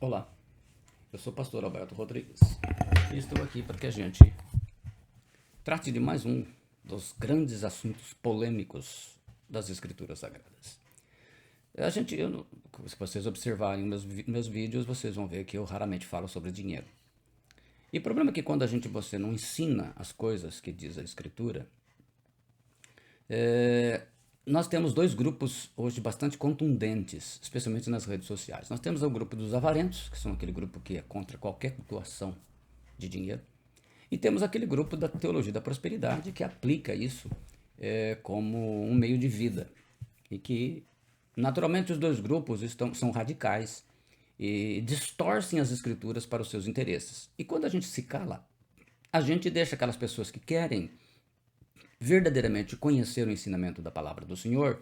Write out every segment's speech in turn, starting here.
Olá, eu sou o pastor Alberto Rodrigues e estou aqui para que a gente trate de mais um dos grandes assuntos polêmicos das Escrituras Sagradas. Se vocês observarem meus vídeos, vocês vão ver que eu raramente falo sobre dinheiro. E o problema é que quando você não ensina as coisas que diz a Escritura, nós temos dois grupos hoje bastante contundentes, especialmente nas redes sociais. Nós temos o grupo dos avarentos, que são aquele grupo que é contra qualquer doação de dinheiro. E temos aquele grupo da teologia da prosperidade que aplica isso como um meio de vida. E que, naturalmente, os dois grupos são radicais e distorcem as escrituras para os seus interesses. E quando a gente se cala, a gente deixa aquelas pessoas que querem verdadeiramente conhecer o ensinamento da palavra do Senhor,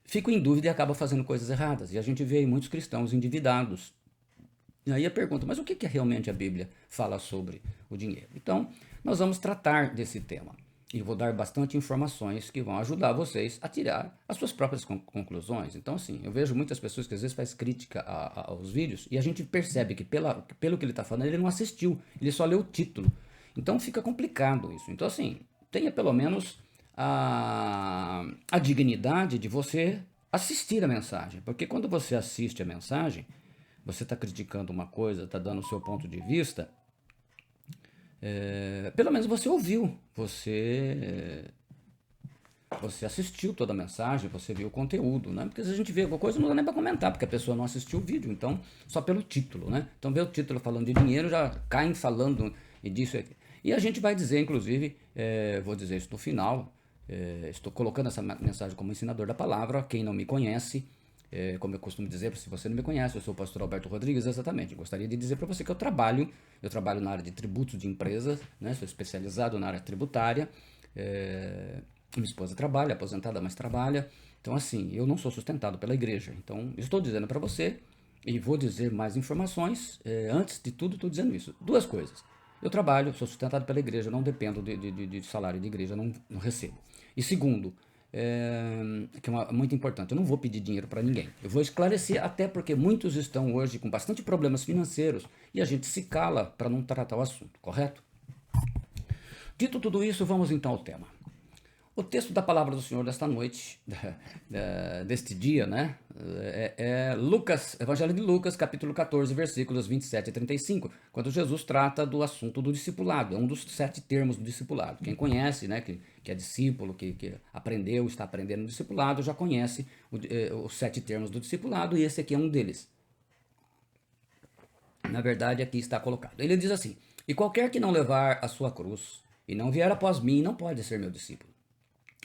ficam em dúvida e acabam fazendo coisas erradas. E a gente vê aí muitos cristãos endividados. E aí a pergunta, mas o que realmente a Bíblia fala sobre o dinheiro? Então, nós vamos tratar desse tema. E vou dar bastante informações que vão ajudar vocês a tirar as suas próprias conclusões. Então, assim, eu vejo muitas pessoas que às vezes fazem crítica aos vídeos e a gente percebe que pelo que ele está falando, ele não assistiu, ele só leu o título. Então fica complicado isso. Então, assim, tenha pelo menos a dignidade de você assistir a mensagem. Porque quando você assiste a mensagem, você está criticando uma coisa, está dando o seu ponto de vista, pelo menos você ouviu, você assistiu toda a mensagem, você viu o conteúdo, né? Porque se a gente vê alguma coisa, não dá nem para comentar, porque a pessoa não assistiu o vídeo, então, só pelo título, né? Então, vê o título falando de dinheiro, já caem falando disso aqui. E a gente vai dizer, inclusive, vou dizer isso no final, estou colocando essa mensagem como ensinador da palavra, quem não me conhece, como eu costumo dizer, se você não me conhece, eu sou o pastor Alberto Rodrigues, exatamente. Eu gostaria de dizer para você que eu trabalho na área de tributos de empresas, né? Sou especializado na área tributária, minha esposa trabalha, aposentada, mas trabalha. Então, assim, eu não sou sustentado pela igreja. Então, estou dizendo para você, e vou dizer mais informações, antes de tudo, estou dizendo isso. Duas coisas. Eu trabalho, sou sustentado pela igreja, não dependo de salário de igreja, não recebo. E segundo, que é muito importante, eu não vou pedir dinheiro para ninguém. Eu vou esclarecer, até porque muitos estão hoje com bastante problemas financeiros e a gente se cala para não tratar o assunto, correto? Dito tudo isso, vamos então ao tema. O texto da palavra do Senhor desta noite, deste dia, né, é Lucas, Evangelho de Lucas, capítulo 14, versículos 27 e 35, quando Jesus trata do assunto do discipulado, é um dos 7 termos do discipulado. Quem conhece, né, que é discípulo, que aprendeu, está aprendendo no discipulado, já conhece os 7 termos do discipulado, e esse aqui é um deles. Na verdade, aqui está colocado. Ele diz assim: e qualquer que não levar a sua cruz e não vier após mim, não pode ser meu discípulo.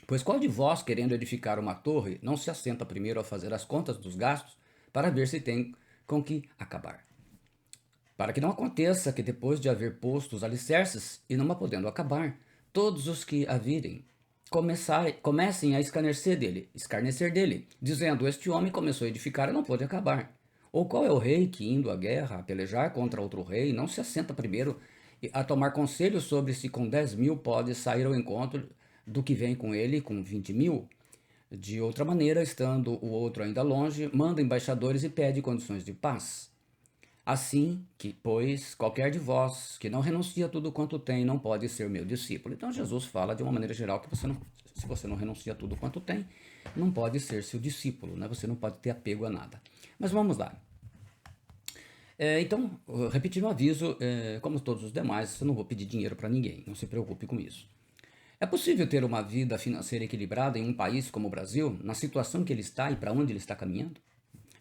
Pois qual de vós, querendo edificar uma torre, não se assenta primeiro a fazer as contas dos gastos, para ver se tem com que acabar? Para que não aconteça que, depois de haver posto os alicerces, e não a podendo acabar, todos os que a virem comecem a escarnecer dele, dizendo: este homem começou a edificar e não pôde acabar. Ou qual é o rei que, indo à guerra, a pelejar contra outro rei, não se assenta primeiro a tomar conselho sobre se com 10.000 pode sair ao encontro do que vem com ele com 20.000? De outra maneira, estando o outro ainda longe, manda embaixadores e pede condições de paz. Assim que, pois, qualquer de vós que não renuncia a tudo quanto tem, não pode ser meu discípulo. Então Jesus fala de uma maneira geral que se você não renuncia a tudo quanto tem, não pode ser seu discípulo, né? Você não pode ter apego a nada. Mas vamos lá. Então, repetindo o aviso, como todos os demais, eu não vou pedir dinheiro para ninguém, não se preocupe com isso. É possível ter uma vida financeira equilibrada em um país como o Brasil, na situação que ele está e para onde ele está caminhando?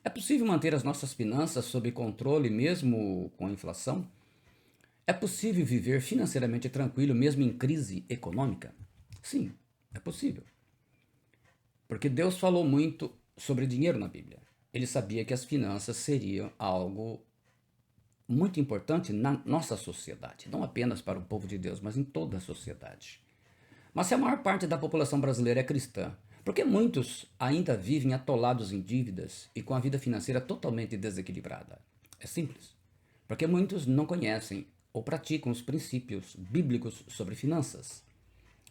É possível manter as nossas finanças sob controle mesmo com a inflação? É possível viver financeiramente tranquilo mesmo em crise econômica? Sim, é possível. Porque Deus falou muito sobre dinheiro na Bíblia. Ele sabia que as finanças seriam algo muito importante na nossa sociedade, não apenas para o povo de Deus, mas em toda a sociedade. Mas se a maior parte da população brasileira é cristã, por que muitos ainda vivem atolados em dívidas e com a vida financeira totalmente desequilibrada? É simples. Porque muitos não conhecem ou praticam os princípios bíblicos sobre finanças.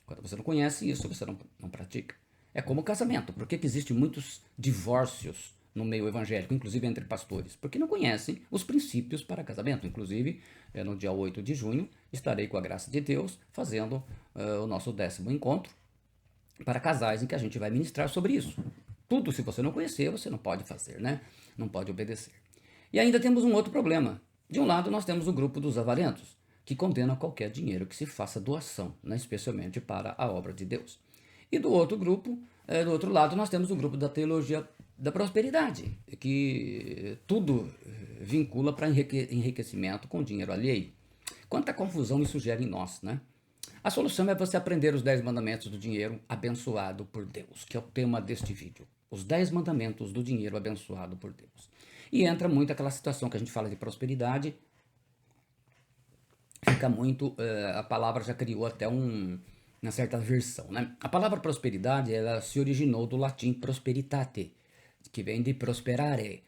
Quando você não conhece isso, você não pratica. É como o casamento. Por que existem muitos divórcios no meio evangélico, inclusive entre pastores, porque não conhecem os princípios para casamento. Inclusive, no dia 8 de junho, estarei, com a graça de Deus, fazendo o nosso 10º encontro para casais, em que a gente vai ministrar sobre isso. Tudo, se você não conhecer, você não pode fazer, né? Não pode obedecer. E ainda temos um outro problema. De um lado, nós temos o grupo dos avarentos, que condena qualquer dinheiro que se faça doação, né? Especialmente para a obra de Deus. E do outro grupo, do outro lado, nós temos o grupo da teologia da prosperidade, que tudo vincula para enriquecimento com dinheiro alheio. Quanta confusão isso gera em nós, né? A solução é você aprender os 10 mandamentos do dinheiro abençoado por Deus, que é o tema deste vídeo. Os 10 mandamentos do dinheiro abençoado por Deus. E entra muito aquela situação que a gente fala de prosperidade, fica muito, a palavra já criou até uma certa versão, né? A palavra prosperidade, ela se originou do latim prosperitate, que vem de prosperare,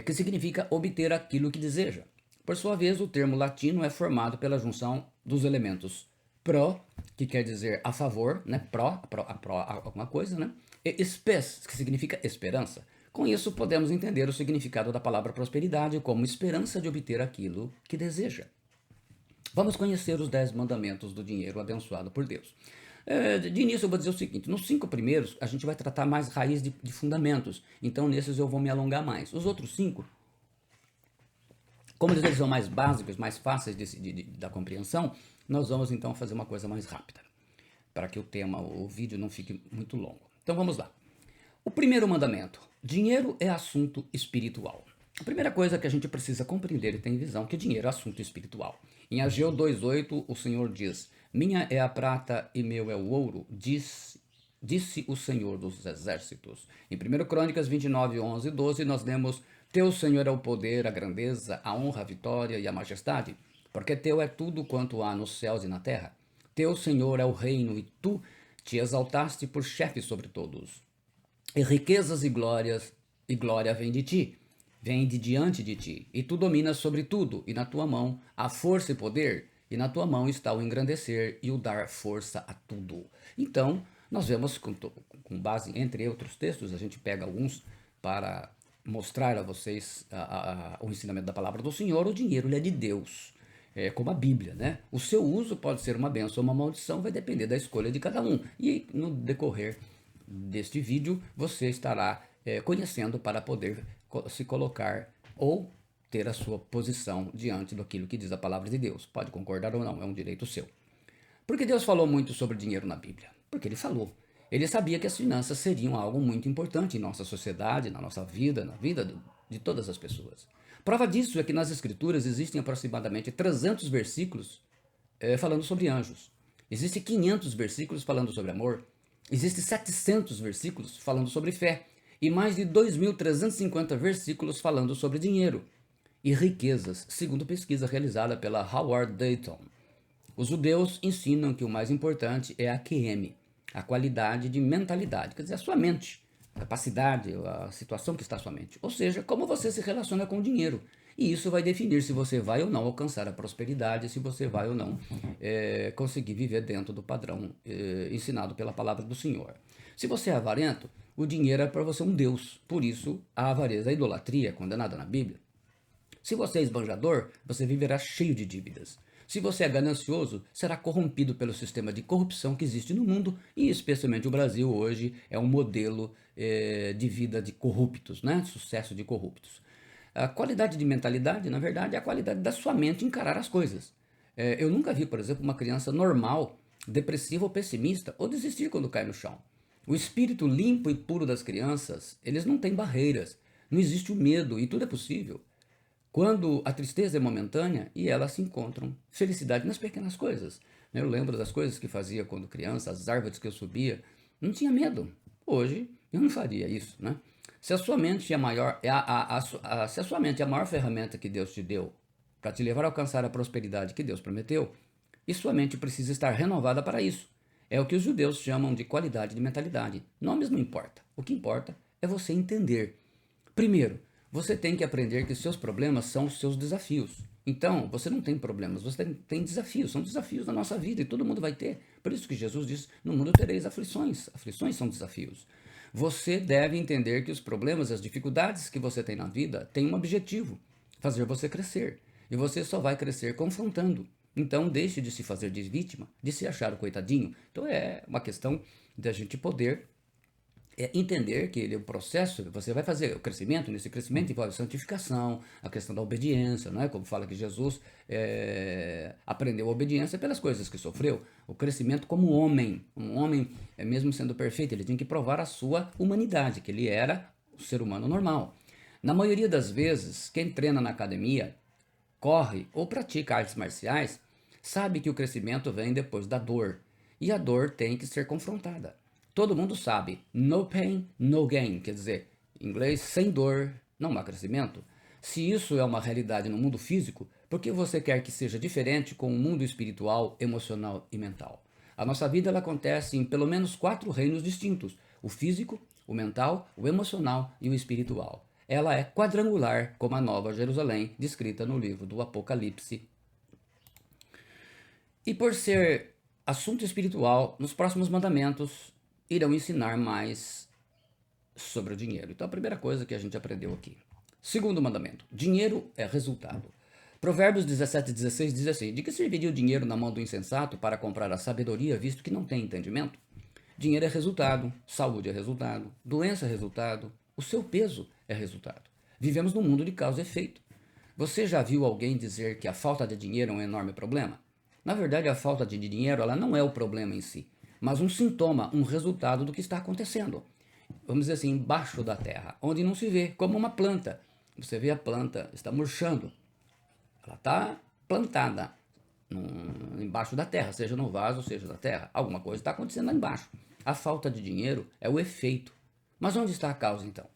que significa obter aquilo que deseja. Por sua vez, o termo latino é formado pela junção dos elementos pro, que quer dizer a favor, né? Pró, alguma coisa, né? E spes, que significa esperança. Com isso, podemos entender o significado da palavra prosperidade como esperança de obter aquilo que deseja. Vamos conhecer os 10 mandamentos do dinheiro abençoado por Deus. De início eu vou dizer o seguinte, nos 5 primeiros a gente vai tratar mais raiz de fundamentos, então nesses eu vou me alongar mais. Os outros 5, como eles são mais básicos, mais fáceis da compreensão, nós vamos então fazer uma coisa mais rápida, para que o vídeo não fique muito longo. Então vamos lá. O primeiro mandamento, dinheiro é assunto espiritual. A primeira coisa que a gente precisa compreender e ter visão é que dinheiro é assunto espiritual. Em Ageu 2,8 o Senhor diz, minha é a prata e meu é o ouro, disse o Senhor dos exércitos. Em 1 Crônicas 29, 11 e 12 nós lemos, teu Senhor é o poder, a grandeza, a honra, a vitória e a majestade, porque teu é tudo quanto há nos céus e na terra. Teu Senhor é o reino e tu te exaltaste por chefe sobre todos. E riquezas e glória vem de ti. Vem de diante de ti, e tu dominas sobre tudo, e na tua mão há força e poder, e na tua mão está o engrandecer e o dar força a tudo. Então, nós vemos, com base, entre outros textos, a gente pega alguns para mostrar a vocês o ensinamento da palavra do Senhor, o dinheiro ele é de Deus, como a Bíblia, né? O seu uso pode ser uma bênção ou uma maldição, vai depender da escolha de cada um. E no decorrer deste vídeo, você estará conhecendo para poder se colocar ou ter a sua posição diante daquilo que diz a palavra de Deus. Pode concordar ou não, é um direito seu. Por que Deus falou muito sobre dinheiro na Bíblia? Porque ele falou. Ele sabia que as finanças seriam algo muito importante em nossa sociedade, na nossa vida, na vida de todas as pessoas. Prova disso é que nas Escrituras existem aproximadamente 300 versículos falando sobre anjos. Existem 500 versículos falando sobre amor. Existem 700 versículos falando sobre fé. E mais de 2.350 versículos falando sobre dinheiro e riquezas, segundo pesquisa realizada pela Howard Dayton. Os judeus ensinam que o mais importante é a QM, a qualidade de mentalidade, quer dizer, a sua mente, a capacidade, a situação que está a sua mente. Ou seja, como você se relaciona com o dinheiro. E isso vai definir se você vai ou não alcançar a prosperidade, se você vai ou não conseguir viver dentro do padrão ensinado pela palavra do Senhor. Se você é avarento, o dinheiro é para você um Deus. Por isso, a avareza, a idolatria, condenada na Bíblia. Se você é esbanjador, você viverá cheio de dívidas. Se você é ganancioso, será corrompido pelo sistema de corrupção que existe no mundo, e especialmente o Brasil hoje é um modelo de vida de corruptos, né? Sucesso de corruptos. A qualidade de mentalidade, na verdade, é a qualidade da sua mente encarar as coisas. Eu nunca vi, por exemplo, uma criança normal, depressiva ou pessimista, ou desistir quando cai no chão. O espírito limpo e puro das crianças, eles não têm barreiras, não existe o medo e tudo é possível. Quando a tristeza é momentânea e elas se encontram felicidade nas pequenas coisas. Eu lembro das coisas que fazia quando criança, as árvores que eu subia, não tinha medo. Hoje eu não faria isso, né? Se a sua mente é a maior, se a sua mente é a maior ferramenta que Deus te deu para te levar a alcançar a prosperidade que Deus prometeu, e sua mente precisa estar renovada para isso. É o que os judeus chamam de qualidade de mentalidade. Nomes não importa. O que importa é você entender. Primeiro, você tem que aprender que seus problemas são os seus desafios. Então, você não tem problemas, você tem desafios. São desafios da nossa vida e todo mundo vai ter. Por isso que Jesus diz, no mundo tereis aflições. Aflições são desafios. Você deve entender que os problemas, as dificuldades que você tem na vida têm um objetivo: fazer você crescer. E você só vai crescer confrontando. Então deixe de se fazer de vítima, de se achar o coitadinho. Então é uma questão da gente poder entender que ele é um processo, você vai fazer o crescimento, nesse crescimento envolve santificação, a questão da obediência, não é? Como fala que Jesus aprendeu a obediência pelas coisas que sofreu. O crescimento como homem, um homem, mesmo sendo perfeito, ele tinha que provar a sua humanidade, que ele era o ser humano normal. Na maioria das vezes, quem treina na academia, corre ou pratica artes marciais, sabe que o crescimento vem depois da dor. E a dor tem que ser confrontada. Todo mundo sabe, no pain, no gain, quer dizer, em inglês, sem dor não há crescimento. Se isso é uma realidade no mundo físico, por que você quer que seja diferente com o mundo espiritual, emocional e mental? A nossa vida ela acontece em pelo menos 4 reinos distintos: o físico, o mental, o emocional e o espiritual. Ela é quadrangular, como a Nova Jerusalém, descrita no livro do Apocalipse. E por ser assunto espiritual, nos próximos mandamentos irão ensinar mais sobre o dinheiro. Então a primeira coisa que a gente aprendeu aqui. Segundo mandamento: dinheiro é resultado. Provérbios 17:16 diz assim: de que serviria o dinheiro na mão do insensato para comprar a sabedoria, visto que não tem entendimento? Dinheiro é resultado, saúde é resultado, doença é resultado, o seu peso é resultado. Vivemos num mundo de causa e efeito. Você já viu alguém dizer que a falta de dinheiro é um enorme problema? Na verdade, a falta de dinheiro ela não é o problema em si, mas um sintoma, um resultado do que está acontecendo. Vamos dizer assim, embaixo da terra, onde não se vê, como uma planta. Você vê a planta, está murchando. Ela está plantada embaixo da terra, seja no vaso, seja na terra. Alguma coisa está acontecendo lá embaixo. A falta de dinheiro é o efeito. Mas onde está a causa então?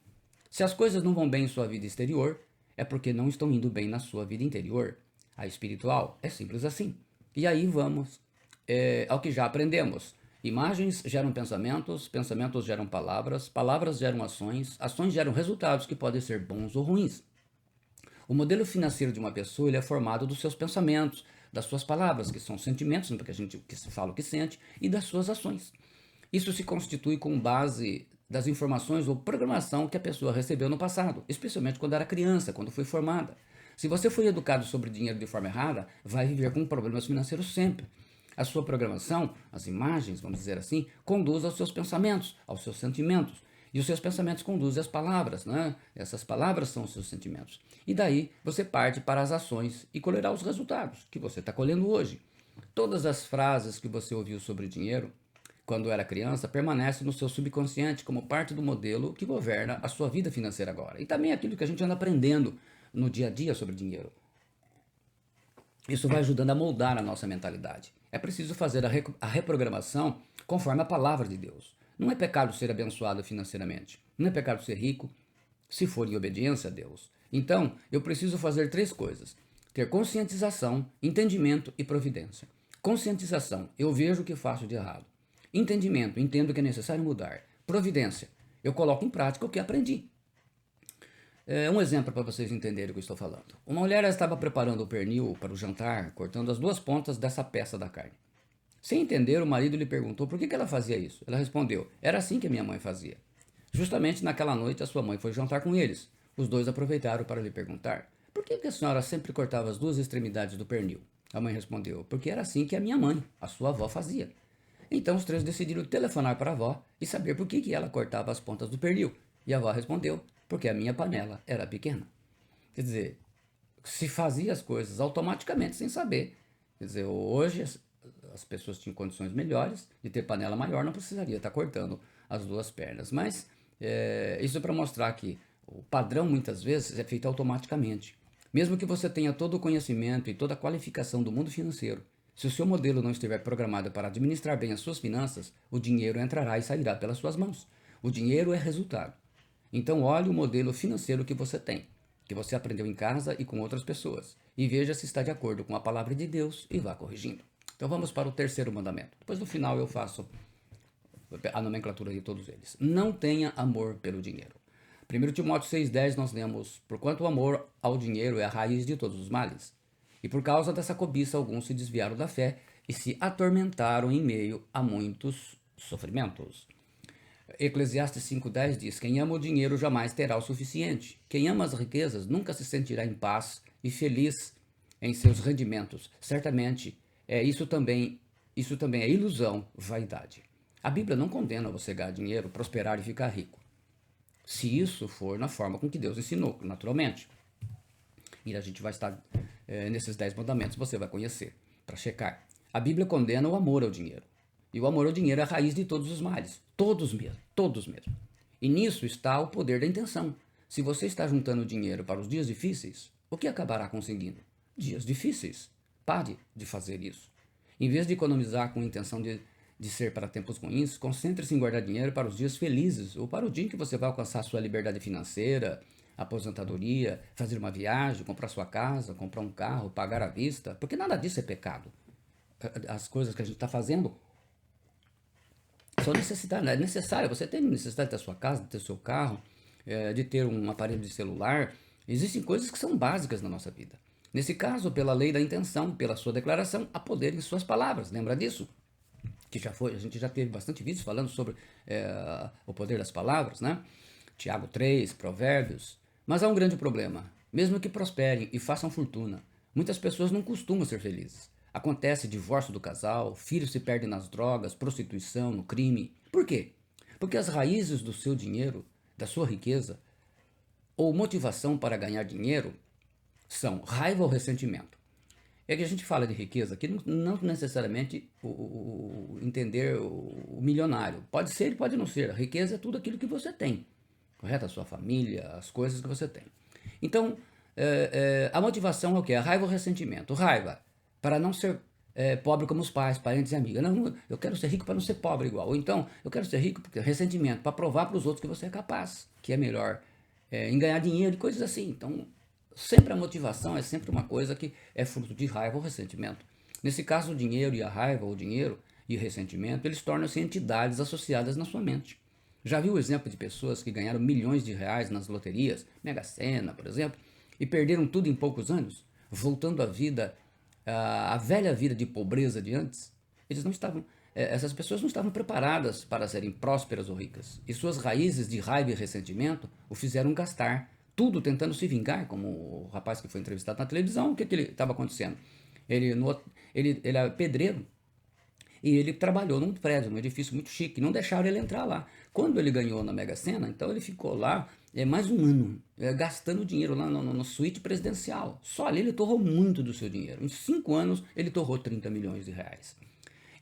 Se as coisas não vão bem em sua vida exterior, é porque não estão indo bem na sua vida interior. A espiritual é simples assim. E aí vamos ao que já aprendemos. Imagens geram pensamentos, pensamentos geram palavras, palavras geram ações, ações geram resultados que podem ser bons ou ruins. O modelo financeiro de uma pessoa ele é formado dos seus pensamentos, das suas palavras, que são sentimentos, porque a gente que se fala o que sente, e das suas ações. Isso se constitui com base das informações ou programação que a pessoa recebeu no passado, especialmente quando era criança, quando foi formada. Se você foi educado sobre dinheiro de forma errada, vai viver com problemas financeiros sempre. A sua programação, as imagens, vamos dizer assim, conduz aos seus pensamentos, aos seus sentimentos. E os seus pensamentos conduzem às palavras, né? Essas palavras são os seus sentimentos. E daí você parte para as ações e colherá os resultados que você está colhendo hoje. Todas as frases que você ouviu sobre dinheiro quando era criança permanecem no seu subconsciente como parte do modelo que governa a sua vida financeira agora. E também aquilo que a gente anda aprendendo no dia a dia sobre dinheiro. Isso vai ajudando a moldar a nossa mentalidade. É preciso fazer a reprogramação conforme a palavra de Deus. Não é pecado ser abençoado financeiramente. Não é pecado ser rico, se for em obediência a Deus. Então, eu preciso fazer 3 coisas: ter conscientização, entendimento e providência. Conscientização: eu vejo o que faço de errado. Entendimento: entendo que é necessário mudar. Providência: eu coloco em prática o que aprendi. Um exemplo para vocês entenderem o que eu estou falando. Uma mulher estava preparando o pernil para o jantar, cortando as 2 pontas dessa peça da carne. Sem entender, o marido lhe perguntou por que ela fazia isso. Ela respondeu: era assim que a minha mãe fazia. Justamente naquela noite, a sua mãe foi jantar com eles. Os 2 aproveitaram para lhe perguntar: por que a senhora sempre cortava as 2 extremidades do pernil? A mãe respondeu: porque era assim que a minha mãe, a sua avó, fazia. Então os 3 decidiram telefonar para a avó e saber por que ela cortava as pontas do pernil. E a avó respondeu: porque a minha panela era pequena. Quer dizer, se fazia as coisas automaticamente sem saber. Quer dizer, hoje as pessoas tinham condições melhores de ter panela maior, não precisaria estar cortando as 2 pernas. Mas isso é para mostrar que o padrão muitas vezes é feito automaticamente. Mesmo que você tenha todo o conhecimento e toda a qualificação do mundo financeiro, se o seu modelo não estiver programado para administrar bem as suas finanças, o dinheiro entrará e sairá pelas suas mãos. O dinheiro é resultado. Então olhe o modelo financeiro que você tem, que você aprendeu em casa e com outras pessoas, e veja se está de acordo com a palavra de Deus e vá corrigindo. Então vamos para o 3º mandamento. Depois no final eu faço a nomenclatura de todos eles. Não tenha amor pelo dinheiro. 1 Timóteo 6,10 nós lemos: porquanto o amor ao dinheiro é a raiz de todos os males. E por causa dessa cobiça alguns se desviaram da fé e se atormentaram em meio a muitos sofrimentos. Eclesiastes 5,10 diz: quem ama o dinheiro jamais terá o suficiente. Quem ama as riquezas nunca se sentirá em paz e feliz em seus rendimentos. Certamente, isso também é ilusão, vaidade. A Bíblia não condena você ganhar dinheiro, prosperar e ficar rico, se isso for na forma com que Deus ensinou, naturalmente. E a gente vai estar nesses 10 mandamentos, você vai conhecer, para checar. A Bíblia condena o amor ao dinheiro. E o amor ao dinheiro é a raiz de todos os males. Todos mesmo, todos mesmo. E nisso está o poder da intenção. Se você está juntando dinheiro para os dias difíceis, o que acabará conseguindo? Dias difíceis. Pare de fazer isso. Em vez de economizar com a intenção de ser para tempos ruins, concentre-se em guardar dinheiro para os dias felizes, ou para o dia em que você vai alcançar sua liberdade financeira, aposentadoria, fazer uma viagem, comprar sua casa, comprar um carro, pagar à vista, porque nada disso é pecado. As coisas que a gente está fazendo são necessidade, é necessário. Você tem necessidade de ter sua casa, de ter seu carro, de ter um aparelho de celular. Existem coisas que são básicas na nossa vida. Nesse caso, pela lei da intenção, pela sua declaração, há poder em suas palavras. Lembra disso? Que a gente já teve bastante vídeos falando sobre o poder das palavras, né? Tiago 3, Provérbios. Mas há um grande problema. Mesmo que prosperem e façam fortuna, muitas pessoas não costumam ser felizes. Acontece divórcio do casal, filhos se perdem nas drogas, prostituição, no crime. Por quê? Porque as raízes do seu dinheiro, da sua riqueza, ou motivação para ganhar dinheiro, são raiva ou ressentimento. É que a gente fala de riqueza aqui, não necessariamente entender o milionário. Pode ser e pode não ser. A riqueza é tudo aquilo que você tem. Correto? A sua família, as coisas que você tem. Então, a motivação é o quê? A raiva ou ressentimento? Raiva, para não ser pobre como os pais, parentes e amigos. Não, eu quero ser rico para não ser pobre igual. Ou então, eu quero ser rico porque ressentimento, para provar para os outros que você é capaz, que é melhor em ganhar dinheiro e coisas assim. Então, sempre a motivação é sempre uma coisa que é fruto de raiva ou ressentimento. Nesse caso, o dinheiro e a raiva, ou o dinheiro e o ressentimento, eles tornam-se entidades associadas na sua mente. Já viu o exemplo de pessoas que ganharam milhões de reais nas loterias, Mega Sena, por exemplo, e perderam tudo em poucos anos, voltando à vida, à velha vida de pobreza de antes? Eles não estavam, essas pessoas não estavam preparadas para serem prósperas ou ricas, e suas raízes de raiva e ressentimento o fizeram gastar tudo tentando se vingar, como o rapaz que foi entrevistado na televisão. O que estava acontecendo? Ele era pedreiro, e ele trabalhou num prédio, num edifício muito chique, não deixaram ele entrar lá. Quando ele ganhou na Mega Sena, então ele ficou lá mais um ano, gastando dinheiro lá no suíte presidencial. Só ali ele torrou muito do seu dinheiro. Em 5 anos ele torrou 30 milhões de reais.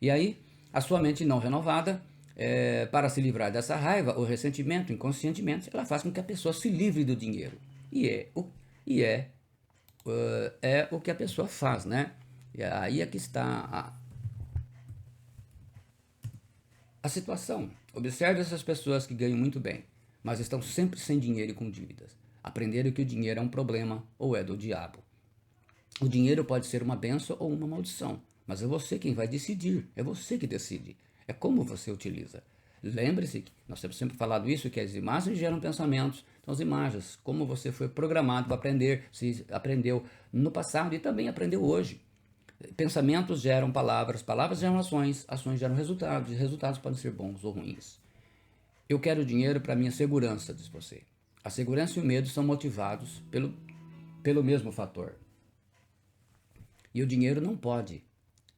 E aí, a sua mente não renovada, para se livrar dessa raiva ou ressentimento, inconscientemente, ela faz com que a pessoa se livre do dinheiro. É o que a pessoa faz, né? E aí é que está a situação. Observe essas pessoas que ganham muito bem, mas estão sempre sem dinheiro e com dívidas. Aprenderam que o dinheiro é um problema ou é do diabo. O dinheiro pode ser uma bênção ou uma maldição, mas é você quem vai decidir, é você que decide. É como você utiliza. Lembre-se que nós temos sempre falado isso, que as imagens geram pensamentos. Então as imagens, como você foi programado para aprender, se aprendeu no passado e também aprendeu hoje. Pensamentos geram palavras, palavras geram ações, ações geram resultados, e resultados podem ser bons ou ruins. Eu quero dinheiro para minha segurança, diz você. A segurança e o medo são motivados pelo mesmo fator. E o dinheiro não pode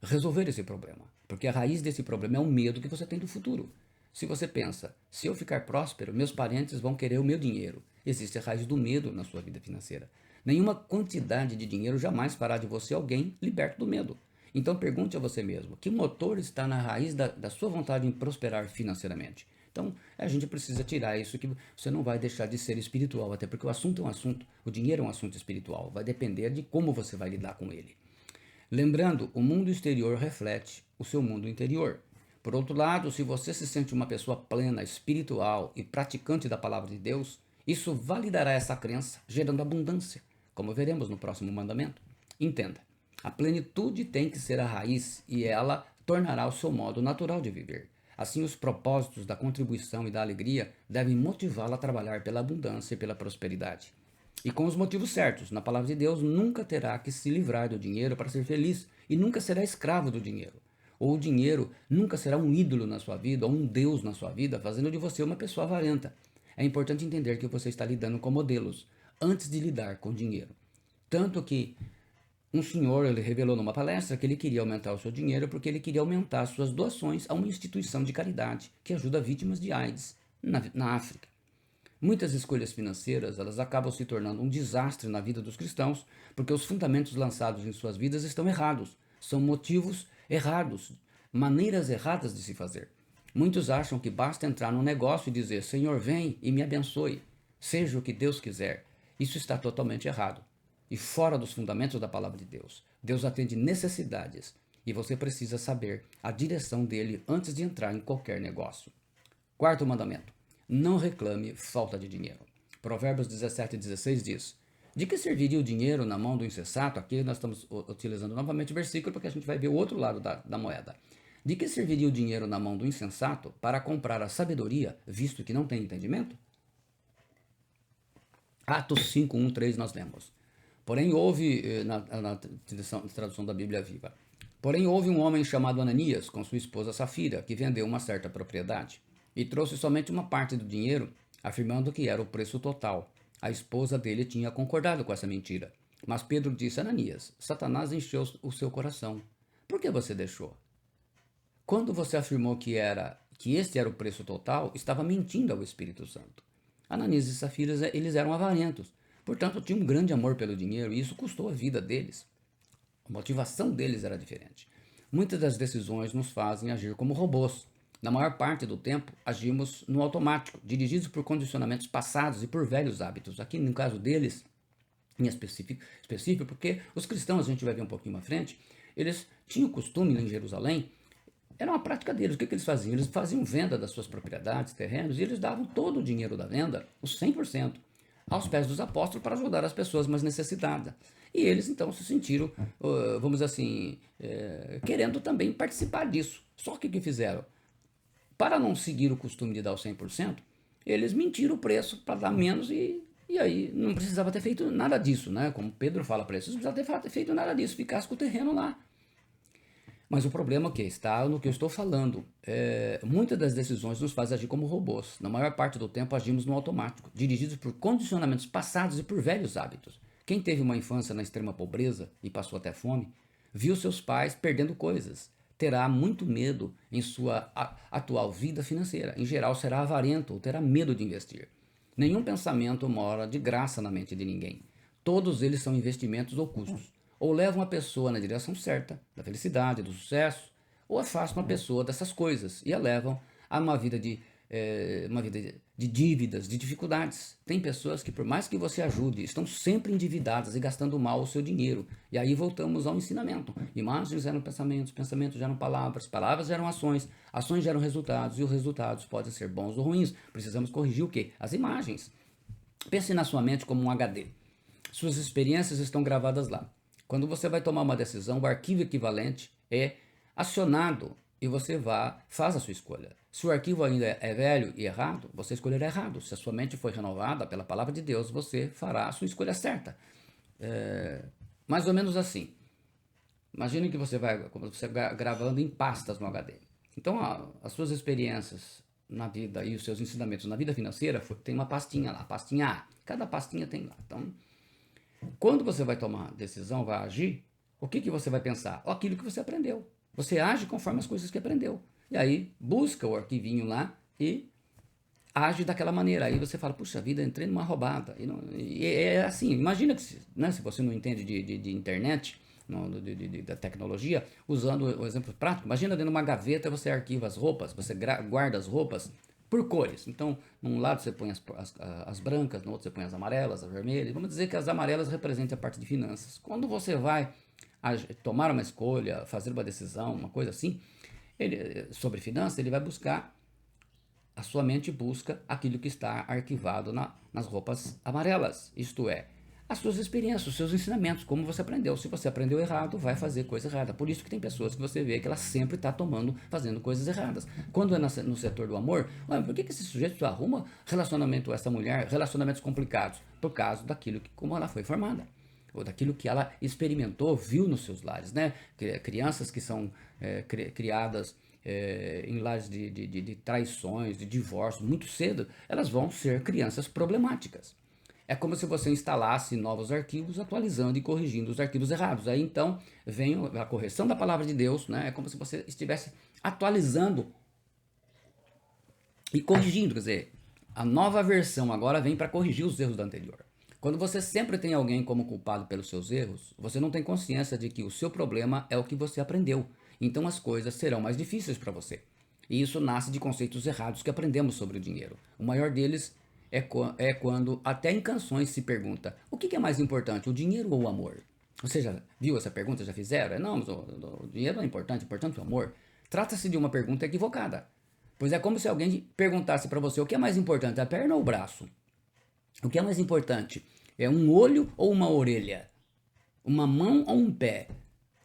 resolver esse problema, porque a raiz desse problema é o medo que você tem do futuro. Se você pensa, se eu ficar próspero, meus parentes vão querer o meu dinheiro. Existe a raiz do medo na sua vida financeira. Nenhuma quantidade de dinheiro jamais fará de você alguém liberto do medo. Então pergunte a você mesmo, que motor está na raiz da sua vontade em prosperar financeiramente? Então a gente precisa tirar isso, que você não vai deixar de ser espiritual, até porque o assunto é um assunto, o dinheiro é um assunto espiritual, vai depender de como você vai lidar com ele. Lembrando, o mundo exterior reflete o seu mundo interior. Por outro lado, se você se sente uma pessoa plena, espiritual e praticante da palavra de Deus, isso validará essa crença, gerando abundância, como veremos no próximo mandamento. Entenda, a plenitude tem que ser a raiz e ela tornará o seu modo natural de viver. Assim, os propósitos da contribuição e da alegria devem motivá-la a trabalhar pela abundância e pela prosperidade. E com os motivos certos, na palavra de Deus, nunca terá que se livrar do dinheiro para ser feliz e nunca será escravo do dinheiro. ou o dinheiro nunca será um ídolo na sua vida, ou um Deus na sua vida, fazendo de você uma pessoa avarenta. É importante entender que você está lidando com modelos antes de lidar com dinheiro. Tanto que um senhor, ele revelou numa palestra que ele queria aumentar o seu dinheiro porque ele queria aumentar suas doações a uma instituição de caridade que ajuda vítimas de AIDS na África. Muitas escolhas financeiras, elas acabam se tornando um desastre na vida dos cristãos porque os fundamentos lançados em suas vidas estão errados. São motivos errados, maneiras erradas de se fazer. Muitos acham que basta entrar num negócio e dizer: Senhor, vem e me abençoe, seja o que Deus quiser. Isso está totalmente errado e fora dos fundamentos da palavra de Deus. Deus atende necessidades e você precisa saber a direção dele antes de entrar em qualquer negócio. Quarto mandamento: não reclame falta de dinheiro. Provérbios 17:16 diz: de que serviria o dinheiro na mão do insensato? Aqui nós estamos utilizando novamente o versículo porque a gente vai ver o outro lado da moeda. De que serviria o dinheiro na mão do insensato para comprar a sabedoria, visto que não tem entendimento? Atos 5:1-3 nós lemos. Porém houve, na tradução da Bíblia Viva, porém houve um homem chamado Ananias, com sua esposa Safira, que vendeu uma certa propriedade, e trouxe somente uma parte do dinheiro, afirmando que era o preço total. A esposa dele tinha concordado com essa mentira. Mas Pedro disse: Ananias, Satanás encheu o seu coração. Por que você deixou? Quando você afirmou que este era o preço total, estava mentindo ao Espírito Santo. Ananias e Safira, eles eram avarentos. Portanto, tinham um grande amor pelo dinheiro e isso custou a vida deles. A motivação deles era diferente. Muitas das decisões nos fazem agir como robôs. Na maior parte do tempo, agimos no automático, dirigidos por condicionamentos passados e por velhos hábitos. Aqui, no caso deles, em específico, porque os cristãos, a gente vai ver um pouquinho mais frente, eles tinham o costume em Jerusalém, era uma prática deles. O que eles faziam? Eles faziam venda das suas propriedades, terrenos, e eles davam todo o dinheiro da venda, os 100%, aos pés dos apóstolos para ajudar as pessoas mais necessitadas. E eles então se sentiram, vamos dizer assim, querendo também participar disso. Só que o que fizeram? Para não seguir o costume de dar o 100%, eles mentiram o preço para dar menos e aí não precisava ter feito nada disso, né? Como Pedro fala para eles, não precisava ter feito nada disso, ficasse com o terreno lá. Mas o problema que está no que eu estou falando. Muitas das decisões nos fazem agir como robôs. Na maior parte do tempo agimos no automático, dirigidos por condicionamentos passados e por velhos hábitos. Quem teve uma infância na extrema pobreza e passou até fome, viu seus pais perdendo coisas. Terá muito medo em sua atual vida financeira. Em geral, será avarento ou terá medo de investir. Nenhum pensamento mora de graça na mente de ninguém. Todos eles são investimentos ou custos. Ou levam a pessoa na direção certa, da felicidade, do sucesso, ou afastam a pessoa dessas coisas e a levam a uma vida de dívidas, de dificuldades. Tem pessoas que, por mais que você ajude, estão sempre endividadas e gastando mal o seu dinheiro. E aí voltamos ao ensinamento. Imagens geram pensamentos, pensamentos geram palavras, palavras geram ações, ações geram resultados, e os resultados podem ser bons ou ruins. Precisamos corrigir o quê? As imagens. Pense na sua mente como um HD. Suas experiências estão gravadas lá. Quando você vai tomar uma decisão, o arquivo equivalente é acionado e você faz a sua escolha. Se o arquivo ainda é velho e errado, você escolherá errado. Se a sua mente foi renovada pela palavra de Deus, você fará a sua escolha certa. Mais ou menos assim. Imagine que você vai gravando em pastas no HD. Então, as suas experiências na vida e os seus ensinamentos na vida financeira, tem uma pastinha lá, pastinha A. Cada pastinha tem lá. Então, quando você vai tomar decisão, vai agir, o que você vai pensar? Aquilo que você aprendeu. Você age conforme as coisas que aprendeu. E aí, busca o arquivinho lá e age daquela maneira. Aí você fala, puxa vida, entrei numa roubada. E é assim, imagina que se você não entende de internet, da tecnologia, usando o exemplo prático, imagina dentro de uma gaveta você arquiva as roupas, você guarda as roupas por cores. Então, num lado você põe as brancas, no outro você põe as amarelas, as vermelhas. Vamos dizer que as amarelas representam a parte de finanças. Quando você vai tomar uma escolha, fazer uma decisão, uma coisa assim, sobre finanças, ele vai buscar, a sua mente busca aquilo que está arquivado nas roupas amarelas. Isto é, as suas experiências, os seus ensinamentos, como você aprendeu. Se você aprendeu errado, vai fazer coisa errada. Por isso que tem pessoas que você vê que ela sempre está fazendo coisas erradas. Quando é no setor do amor, por que esse sujeito arruma relacionamento com essa mulher, relacionamentos complicados? Por causa daquilo como ela foi formada. ou daquilo que ela experimentou, viu nos seus lares, né? Crianças que são criadas em lares de traições, de divórcio, muito cedo, elas vão ser crianças problemáticas. É como se você instalasse novos arquivos, atualizando e corrigindo os arquivos errados. Aí então vem a correção da palavra de Deus, né? É como se você estivesse atualizando e corrigindo, quer dizer, a nova versão agora vem para corrigir os erros da anterior. Quando você sempre tem alguém como culpado pelos seus erros, você não tem consciência de que o seu problema é o que você aprendeu. Então as coisas serão mais difíceis para você. E isso nasce de conceitos errados que aprendemos sobre o dinheiro. O maior deles é quando até em canções se pergunta: o que é mais importante, o dinheiro ou o amor? Você já viu essa pergunta? Já fizeram? Não, mas o dinheiro não é importante, importante é o amor. Trata-se de uma pergunta equivocada. Pois é como se alguém perguntasse para você: o que é mais importante, a perna ou o braço? O que é mais importante? É um olho ou uma orelha? Uma mão ou um pé?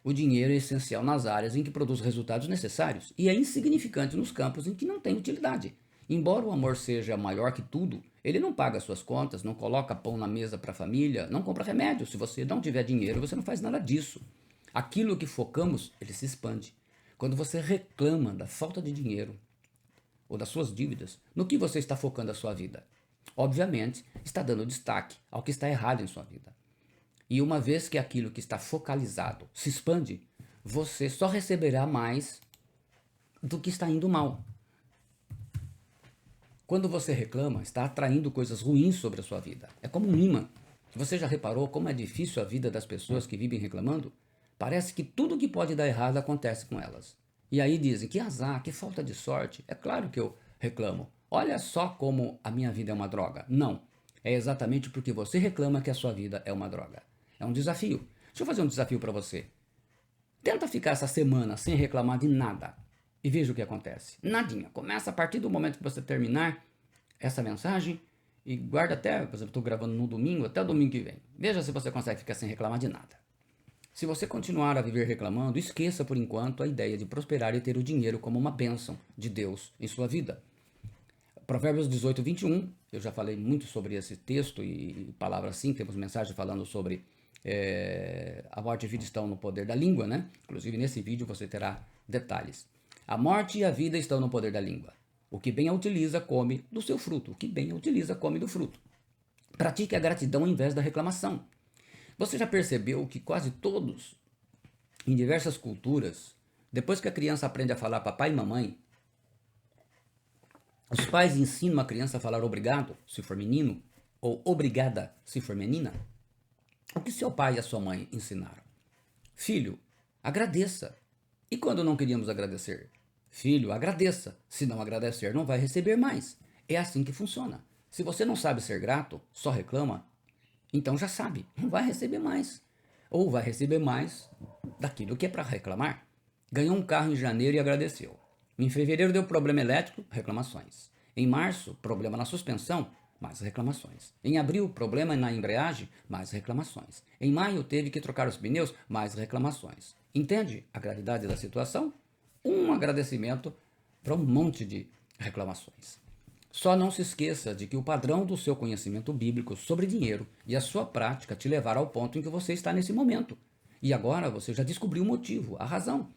O dinheiro é essencial nas áreas em que produz resultados necessários e é insignificante nos campos em que não tem utilidade. Embora o amor seja maior que tudo, ele não paga suas contas, não coloca pão na mesa para a família, não compra remédio. Se você não tiver dinheiro, você não faz nada disso. Aquilo que focamos, ele se expande. Quando você reclama da falta de dinheiro ou das suas dívidas, no que você está focando a sua vida? Obviamente, está dando destaque ao que está errado em sua vida. E uma vez que aquilo que está focalizado se expande, você só receberá mais do que está indo mal. Quando você reclama, está atraindo coisas ruins sobre a sua vida. É como um imã. Você já reparou como é difícil a vida das pessoas que vivem reclamando? Parece que tudo que pode dar errado acontece com elas. E aí dizem: que azar, que falta de sorte. É claro que eu reclamo. Olha só como a minha vida é uma droga. Não. É exatamente porque você reclama que a sua vida é uma droga. É um desafio. Deixa eu fazer um desafio para você. Tenta ficar essa semana sem reclamar de nada. E veja o que acontece. Nadinha. Começa a partir do momento que você terminar essa mensagem e guarda até, por exemplo, estou gravando no domingo, até o domingo que vem. Veja se você consegue ficar sem reclamar de nada. Se você continuar a viver reclamando, esqueça por enquanto a ideia de prosperar e ter o dinheiro como uma bênção de Deus em sua vida. Provérbios 18, 21, eu já falei muito sobre esse texto e palavras assim, temos mensagem falando sobre a morte e a vida estão no poder da língua, né? Inclusive nesse vídeo você terá detalhes. A morte e a vida estão no poder da língua. O que bem a utiliza, come do seu fruto. O que bem a utiliza, come do fruto. Pratique a gratidão ao invés da reclamação. Você já percebeu que quase todos, em diversas culturas, depois que a criança aprende a falar papai e mamãe, os pais ensinam a criança a falar obrigado, se for menino, ou obrigada, se for menina? O que seu pai e a sua mãe ensinaram? Filho, agradeça. E quando não queríamos agradecer? Filho, agradeça. Se não agradecer, não vai receber mais. É assim que funciona. Se você não sabe ser grato, só reclama, então já sabe, não vai receber mais. Ou vai receber mais daquilo que é para reclamar. Ganhou um carro em janeiro e agradeceu. Em fevereiro deu problema elétrico, reclamações. Em março, problema na suspensão, mais reclamações. Em abril, problema na embreagem, mais reclamações. Em maio, teve que trocar os pneus, mais reclamações. Entende a gravidade da situação? Um agradecimento para um monte de reclamações. Só não se esqueça de que o padrão do seu conhecimento bíblico sobre dinheiro e a sua prática te levará ao ponto em que você está nesse momento. E agora você já descobriu o motivo, a razão.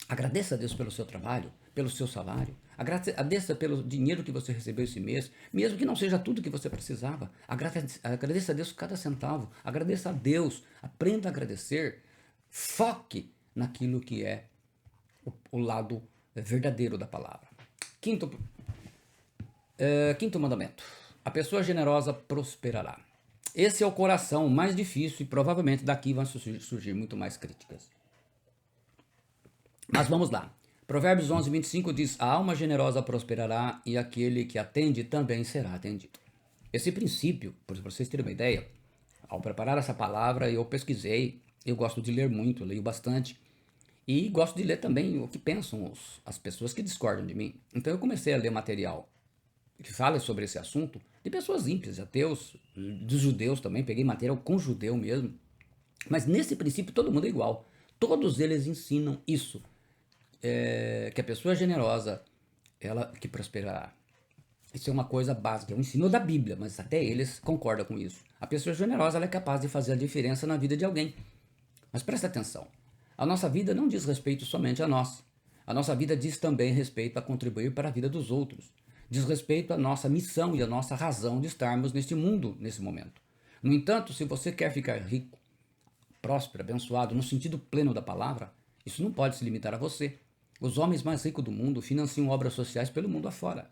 Agradeça a Deus pelo seu trabalho, pelo seu salário. Agradeça pelo dinheiro que você recebeu esse mês, mesmo que não seja tudo que você precisava. Agradeça a Deus cada centavo. Agradeça a Deus. Aprenda a agradecer. Foque naquilo que é o lado verdadeiro da palavra. Quinto mandamento. A pessoa generosa prosperará. Esse é o coração mais difícil e provavelmente daqui vão surgir muito mais críticas. Mas vamos lá. Provérbios 11, 25 diz: a alma generosa prosperará e aquele que atende também será atendido. Esse princípio, para vocês terem uma ideia, ao preparar essa palavra eu pesquisei, eu gosto de ler muito, leio bastante, e gosto de ler também o que pensam as pessoas que discordam de mim. Então eu comecei a ler material que fala sobre esse assunto de pessoas ímpias, ateus, dos judeus também, peguei material com judeu mesmo. Mas nesse princípio todo mundo é igual. Todos eles ensinam isso. Que a pessoa generosa, ela que prosperará. Isso é uma coisa básica, é um ensino da Bíblia, mas até eles concordam com isso. A pessoa generosa ela é capaz de fazer a diferença na vida de alguém. Mas presta atenção, a nossa vida não diz respeito somente a nós. A nossa vida diz também respeito a contribuir para a vida dos outros. Diz respeito à nossa missão e à nossa razão de estarmos neste mundo, nesse momento. No entanto, se você quer ficar rico, próspero, abençoado, no sentido pleno da palavra, isso não pode se limitar a você. Os homens mais ricos do mundo financiam obras sociais pelo mundo afora.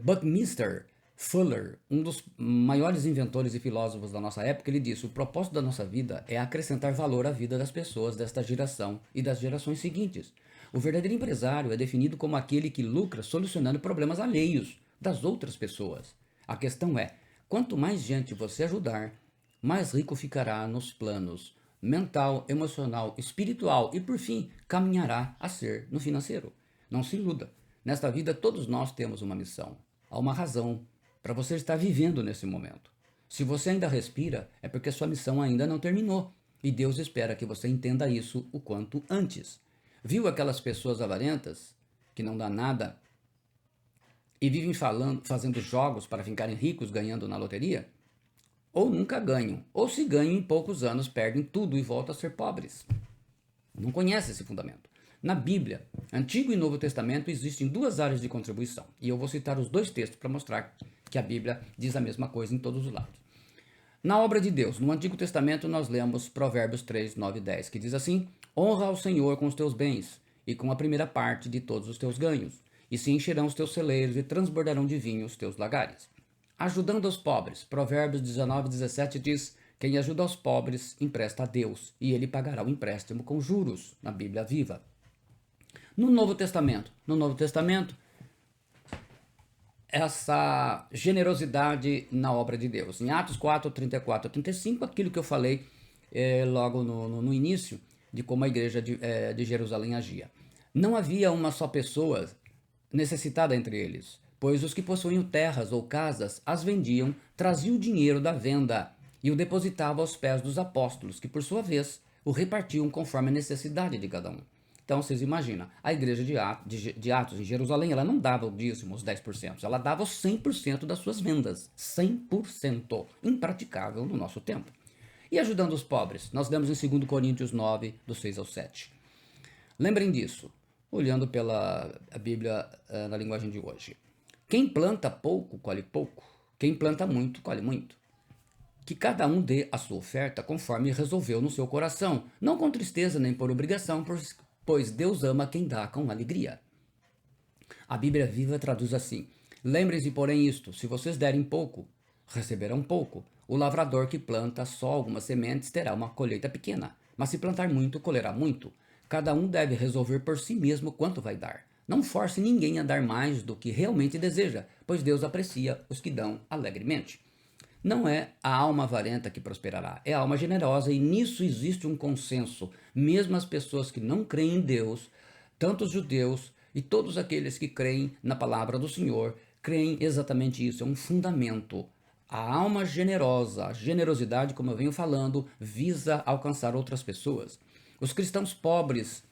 Buckminster Fuller, um dos maiores inventores e filósofos da nossa época, ele disse: o propósito da nossa vida é acrescentar valor à vida das pessoas desta geração e das gerações seguintes. O verdadeiro empresário é definido como aquele que lucra solucionando problemas alheios das outras pessoas. A questão é, quanto mais gente você ajudar, mais rico ficará nos planos mental, emocional, espiritual e, por fim, caminhará a ser no financeiro. Não se iluda. Nesta vida, todos nós temos uma missão. Há uma razão para você estar vivendo nesse momento. Se você ainda respira, é porque sua missão ainda não terminou. E Deus espera que você entenda isso o quanto antes. Viu aquelas pessoas avarentas que não dá nada e vivem fazendo jogos para ficarem ricos ganhando na loteria? Ou nunca ganham, ou se ganham em poucos anos perdem tudo e voltam a ser pobres. Não conhece esse fundamento. Na Bíblia, Antigo e Novo Testamento, existem duas áreas de contribuição. E eu vou citar os dois textos para mostrar que a Bíblia diz a mesma coisa em todos os lados. Na obra de Deus, no Antigo Testamento, nós lemos Provérbios 3, 9 e 10, que diz assim: honra ao Senhor com os teus bens e com a primeira parte de todos os teus ganhos, e se encherão os teus celeiros e transbordarão de vinho os teus lagares. Ajudando os pobres, Provérbios 19, 17 diz: quem ajuda os pobres empresta a Deus, e ele pagará o empréstimo com juros, na Bíblia Viva. No Novo Testamento, essa generosidade na obra de Deus. Em Atos 4, 34 a 35, aquilo que eu falei logo no início, de como a igreja de Jerusalém agia. Não havia uma só pessoa necessitada entre eles, pois os que possuíam terras ou casas as vendiam, traziam o dinheiro da venda e o depositavam aos pés dos apóstolos, que por sua vez o repartiam conforme a necessidade de cada um. Então, vocês imaginam, a igreja de Atos em Jerusalém, ela não dava o dízimo, os 10%, ela dava os 100% das suas vendas. 100%. Impraticável no nosso tempo. E ajudando os pobres? Nós lemos em 2 Coríntios 9, do 6 ao 7. Lembrem disso, olhando pela Bíblia na linguagem de hoje. Quem planta pouco, colhe pouco. Quem planta muito, colhe muito. Que cada um dê a sua oferta conforme resolveu no seu coração, não com tristeza nem por obrigação, pois Deus ama quem dá com alegria. A Bíblia Viva traduz assim: lembrem-se, porém, isto: se vocês derem pouco, receberão pouco. O lavrador que planta só algumas sementes terá uma colheita pequena, mas se plantar muito, colherá muito. Cada um deve resolver por si mesmo quanto vai dar. Não force ninguém a dar mais do que realmente deseja, pois Deus aprecia os que dão alegremente. Não é a alma avarenta que prosperará, é a alma generosa, e nisso existe um consenso. Mesmo as pessoas que não creem em Deus, tanto os judeus e todos aqueles que creem na palavra do Senhor, creem exatamente isso, é um fundamento. A alma generosa, a generosidade, como eu venho falando, visa alcançar outras pessoas. Os cristãos pobres,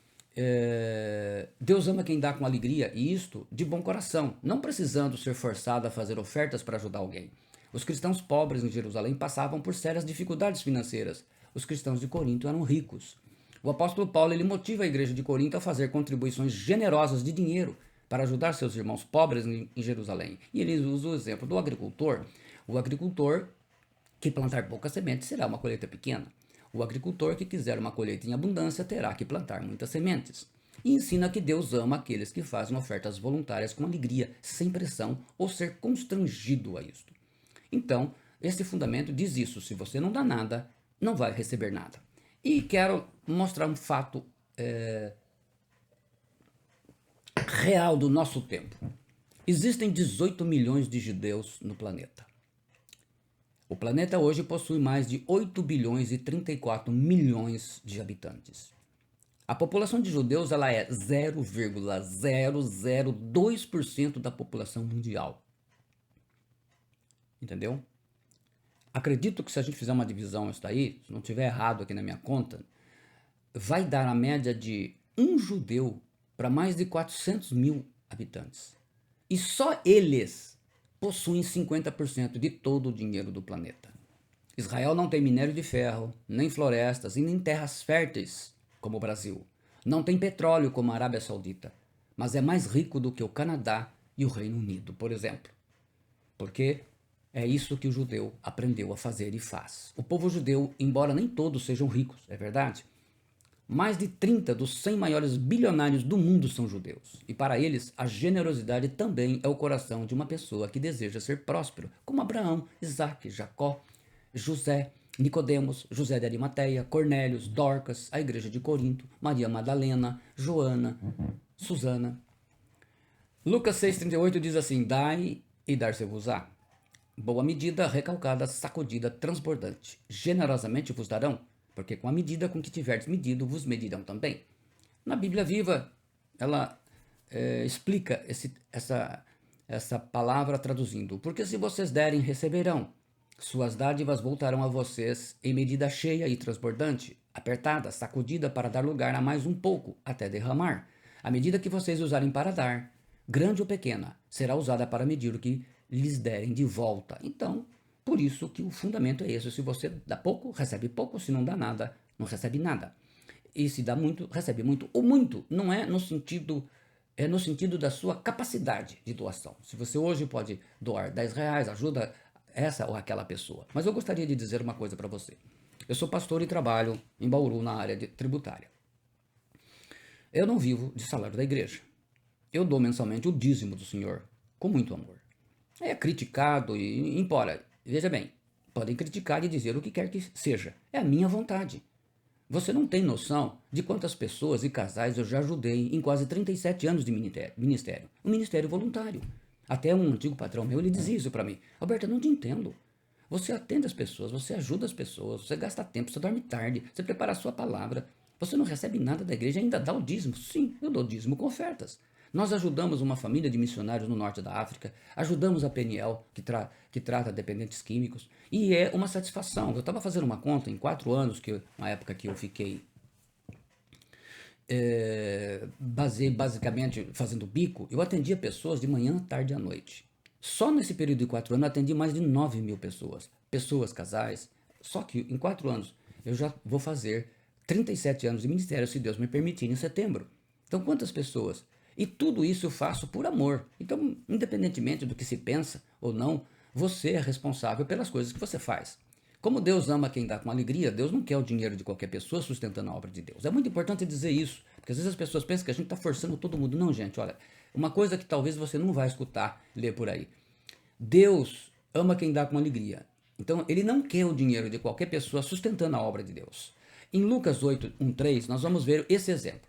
Deus ama quem dá com alegria, e isto de bom coração, não precisando ser forçado a fazer ofertas para ajudar alguém. Os cristãos pobres em Jerusalém passavam por sérias dificuldades financeiras. Os cristãos de Corinto eram ricos. O apóstolo Paulo ele motiva a igreja de Corinto a fazer contribuições generosas de dinheiro para ajudar seus irmãos pobres em Jerusalém. E ele usa o exemplo do agricultor. O agricultor que plantar poucas sementes será uma colheita pequena. O agricultor que quiser uma colheita em abundância terá que plantar muitas sementes. E ensina que Deus ama aqueles que fazem ofertas voluntárias com alegria, sem pressão ou ser constrangido a isto. Então, esse fundamento diz isso: se você não dá nada, não vai receber nada. E quero mostrar um fato real do nosso tempo. Existem 18 milhões de judeus no planeta. O planeta hoje possui mais de 8 bilhões e 34 milhões de habitantes. A população de judeus ela é 0,002% da população mundial. Entendeu? Acredito que se a gente fizer uma divisão isso daí, se não tiver errado aqui na minha conta, vai dar a média de um judeu para mais de 400 mil habitantes. E só eles possuem 50% de todo o dinheiro do planeta. Israel não tem minério de ferro, nem florestas e nem terras férteis, como o Brasil. Não tem petróleo, como a Arábia Saudita, mas é mais rico do que o Canadá e o Reino Unido, por exemplo. Porque é isso que o judeu aprendeu a fazer e faz. O povo judeu, embora nem todos sejam ricos, é verdade, mais de 30 dos 100 maiores bilionários do mundo são judeus. E para eles, a generosidade também é o coração de uma pessoa que deseja ser próspero, como Abraão, Isaac, Jacó, José, Nicodemos, José de Arimateia, Cornélios, Dorcas, a igreja de Corinto, Maria Madalena, Joana, Susana. Lucas 6,38 diz assim: dai e dar-se-vos-á. Boa medida, recalcada, sacudida, transbordante. Generosamente vos darão, porque com a medida com que tiverdes medido, vos medirão também. Na Bíblia Viva, ela explica essa palavra traduzindo: porque se vocês derem, receberão. Suas dádivas voltarão a vocês em medida cheia e transbordante, apertada, sacudida para dar lugar a mais um pouco, até derramar. A medida que vocês usarem para dar, grande ou pequena, será usada para medir o que lhes derem de volta. Então, por isso que o fundamento é esse: se você dá pouco, recebe pouco; se não dá nada, não recebe nada. E se dá muito, recebe muito. O muito não é no sentido, é no sentido da sua capacidade de doação. Se você hoje pode doar R$ 10, ajuda essa ou aquela pessoa. Mas eu gostaria de dizer uma coisa para você. Eu sou pastor e trabalho em Bauru na área tributária. Eu não vivo de salário da igreja. Eu dou mensalmente o dízimo do Senhor com muito amor. É criticado e, embora, veja bem, podem criticar e dizer o que quer que seja. É a minha vontade. Você não tem noção de quantas pessoas e casais eu já ajudei em quase 37 anos de ministério. Um ministério voluntário. Até um antigo patrão meu, ele dizia isso para mim: Alberto, eu não te entendo. Você atende as pessoas, você ajuda as pessoas, você gasta tempo, você dorme tarde, você prepara a sua palavra. Você não recebe nada da igreja e ainda dá o dízimo. Sim, eu dou dízimo com ofertas. Nós ajudamos uma família de missionários no norte da África, ajudamos a Peniel, que trata dependentes químicos, e é uma satisfação. Eu estava fazendo uma conta em 4 anos, na época que eu fiquei basicamente fazendo bico, eu atendia pessoas de manhã, tarde e à noite. Só nesse período de 4 anos eu atendi mais de 9 mil pessoas. Pessoas, casais. Só que em 4 anos eu já vou fazer 37 anos de ministério, se Deus me permitir, em setembro. Então quantas pessoas? E tudo isso eu faço por amor. Então, independentemente do que se pensa ou não, você é responsável pelas coisas que você faz. Como Deus ama quem dá com alegria, Deus não quer o dinheiro de qualquer pessoa sustentando a obra de Deus. É muito importante dizer isso, porque às vezes as pessoas pensam que a gente está forçando todo mundo. Não, gente, olha, uma coisa que talvez você não vai escutar, ler por aí. Deus ama quem dá com alegria. Então, ele não quer o dinheiro de qualquer pessoa sustentando a obra de Deus. Em Lucas 8:1-3, nós vamos ver esse exemplo.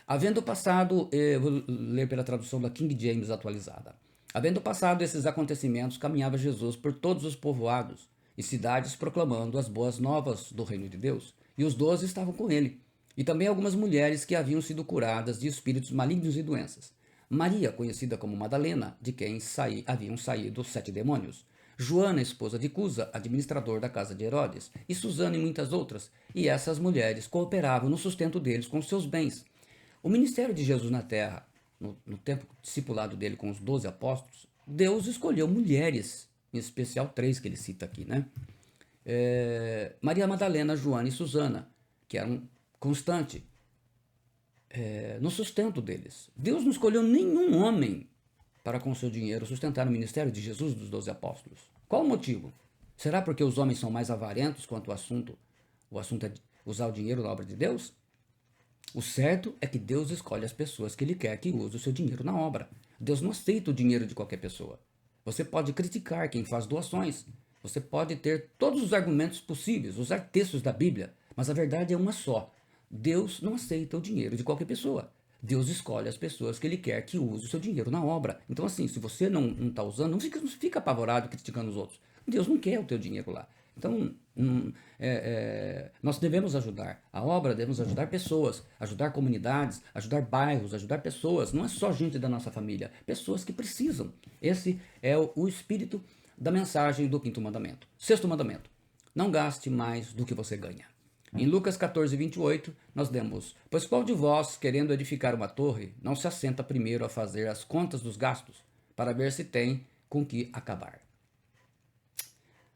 Havendo passado, vou ler pela tradução da King James atualizada. Havendo passado esses acontecimentos, caminhava Jesus por todos os povoados e cidades proclamando as boas novas do reino de Deus. E os 12 estavam com ele. E também algumas mulheres que haviam sido curadas de espíritos malignos e doenças. Maria, conhecida como Madalena, de quem haviam saído 7 demônios. Joana, esposa de Cusa, administrador da casa de Herodes. E Susana e muitas outras. E essas mulheres cooperavam no sustento deles com seus bens. O ministério de Jesus na terra, no tempo discipulado dele com os 12 apóstolos, Deus escolheu mulheres, em especial 3 que ele cita aqui, né? Maria Madalena, Joana e Susana, que eram constantes no sustento deles. Deus não escolheu nenhum homem para com seu dinheiro sustentar o ministério de Jesus dos 12 apóstolos. Qual o motivo? Será porque os homens são mais avarentos quanto ao assunto? O assunto é usar o dinheiro na obra de Deus? O certo é que Deus escolhe as pessoas que Ele quer que use o seu dinheiro na obra. Deus não aceita o dinheiro de qualquer pessoa. Você pode criticar quem faz doações. Você pode ter todos os argumentos possíveis, usar textos da Bíblia, mas a verdade é uma só. Deus não aceita o dinheiro de qualquer pessoa. Deus escolhe as pessoas que Ele quer que use o seu dinheiro na obra. Então assim, se você não está usando, não fica apavorado criticando os outros. Deus não quer o teu dinheiro lá. Então, nós devemos ajudar. A obra devemos ajudar pessoas, ajudar comunidades, ajudar bairros, ajudar pessoas. Não é só gente da nossa família, pessoas que precisam. Esse é o espírito da mensagem do 5º mandamento. 6º mandamento: não gaste mais do que você ganha. Em Lucas 14:28, nós lemos: pois qual de vós, querendo edificar uma torre, não se assenta primeiro a fazer as contas dos gastos, para ver se tem com que acabar.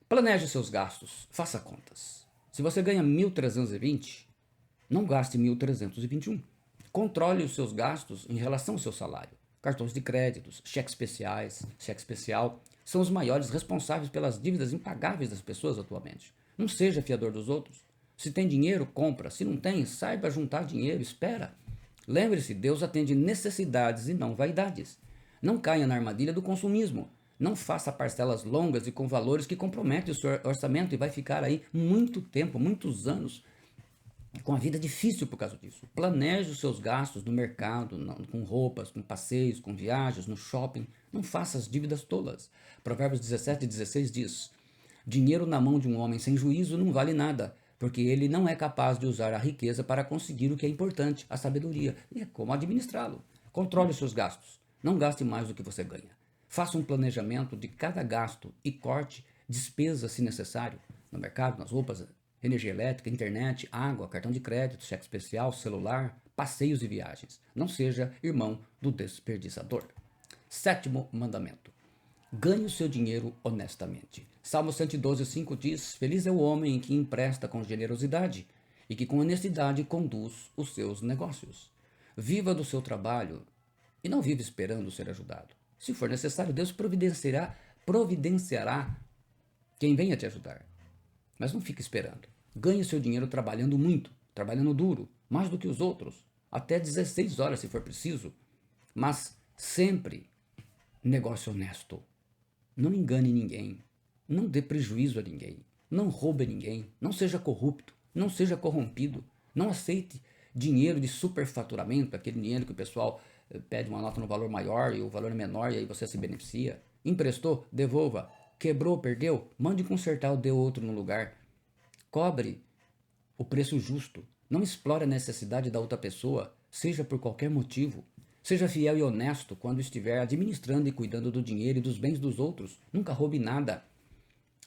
Planeje seus gastos, faça contas. Se você ganha 1.320, não gaste 1.321. Controle os seus gastos em relação ao seu salário. Cartões de créditos, cheque especial, são os maiores responsáveis pelas dívidas impagáveis das pessoas atualmente. Não seja fiador dos outros. Se tem dinheiro, compra. Se não tem, saiba juntar dinheiro, espera. Lembre-se, Deus atende necessidades e não vaidades. Não caia na armadilha do consumismo. Não faça parcelas longas e com valores que comprometem o seu orçamento e vai ficar aí muito tempo, muitos anos, com a vida difícil por causa disso. Planeje os seus gastos no mercado, com roupas, com passeios, com viagens, no shopping. Não faça as dívidas tolas. Provérbios 17:16 diz: dinheiro na mão de um homem sem juízo não vale nada, porque ele não é capaz de usar a riqueza para conseguir o que é importante, a sabedoria. E é como administrá-lo. Controle os seus gastos. Não gaste mais do que você ganha. Faça um planejamento de cada gasto e corte despesas se necessário, no mercado, nas roupas, energia elétrica, internet, água, cartão de crédito, cheque especial, celular, passeios e viagens. Não seja irmão do desperdiçador. 7º mandamento: ganhe o seu dinheiro honestamente. Salmo 112:5 diz: feliz é o homem que empresta com generosidade e que com honestidade conduz os seus negócios. Viva do seu trabalho e não viva esperando ser ajudado. Se for necessário, Deus providenciará quem venha te ajudar. Mas não fique esperando. Ganhe o seu dinheiro trabalhando muito, trabalhando duro, mais do que os outros, até 16 horas se for preciso. Mas sempre negócio honesto. Não engane ninguém. Não dê prejuízo a ninguém. Não roube ninguém. Não seja corrupto. Não seja corrompido. Não aceite dinheiro de superfaturamento, aquele dinheiro que o pessoal pede uma nota no valor maior e o valor é menor e aí você se beneficia. Emprestou? Devolva. Quebrou? Perdeu? Mande consertar ou dê outro no lugar. Cobre o preço justo. Não explore a necessidade da outra pessoa, seja por qualquer motivo. Seja fiel e honesto quando estiver administrando e cuidando do dinheiro e dos bens dos outros. Nunca roube nada.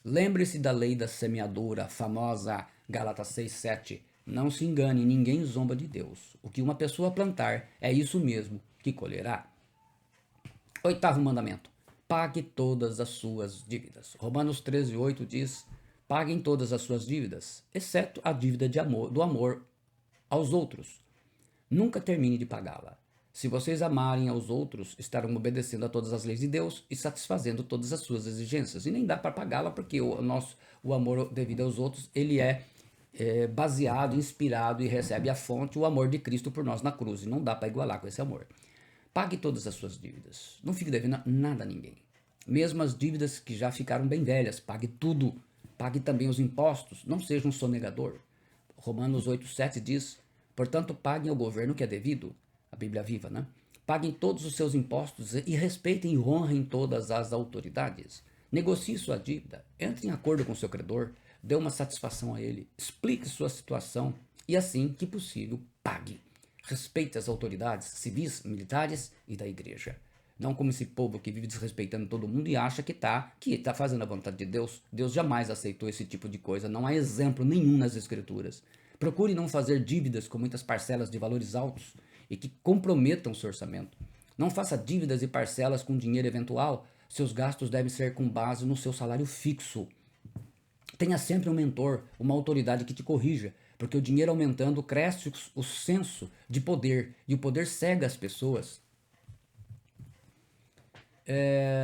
Lembre-se da lei da semeadura, famosa Gálatas 6:7. Não se engane, ninguém zomba de Deus. O que uma pessoa plantar é isso mesmo que colherá. 8º mandamento: pague todas as suas dívidas. Romanos 13:8 diz: paguem todas as suas dívidas, exceto a dívida do amor aos outros. Nunca termine de pagá-la. Se vocês amarem aos outros, estarão obedecendo a todas as leis de Deus e satisfazendo todas as suas exigências. E nem dá para pagá-la porque o amor devido aos outros, ele é baseado, inspirado e recebe a fonte, o amor de Cristo por nós na cruz. E não dá para igualar com esse amor. Pague todas as suas dívidas. Não fique devendo nada a ninguém. Mesmo as dívidas que já ficaram bem velhas, pague tudo. Pague também os impostos. Não seja um sonegador. Romanos 8:7 diz: portanto, paguem ao governo que é devido. A Bíblia viva, né? Paguem todos os seus impostos e respeitem e honrem todas as autoridades. Negocie sua dívida. Entre em acordo com seu credor. Dê uma satisfação a ele. Explique sua situação e, assim que possível, pague. Respeite as autoridades civis, militares e da igreja. Não como esse povo que vive desrespeitando todo mundo e acha que tá fazendo a vontade de Deus. Deus jamais aceitou esse tipo de coisa. Não há exemplo nenhum nas Escrituras. Procure não fazer dívidas com muitas parcelas de valores altos e que comprometam seu orçamento. Não faça dívidas e parcelas com dinheiro eventual. Seus gastos devem ser com base no seu salário fixo. Tenha sempre um mentor, uma autoridade que te corrija, porque o dinheiro aumentando cresce o senso de poder e o poder cega as pessoas.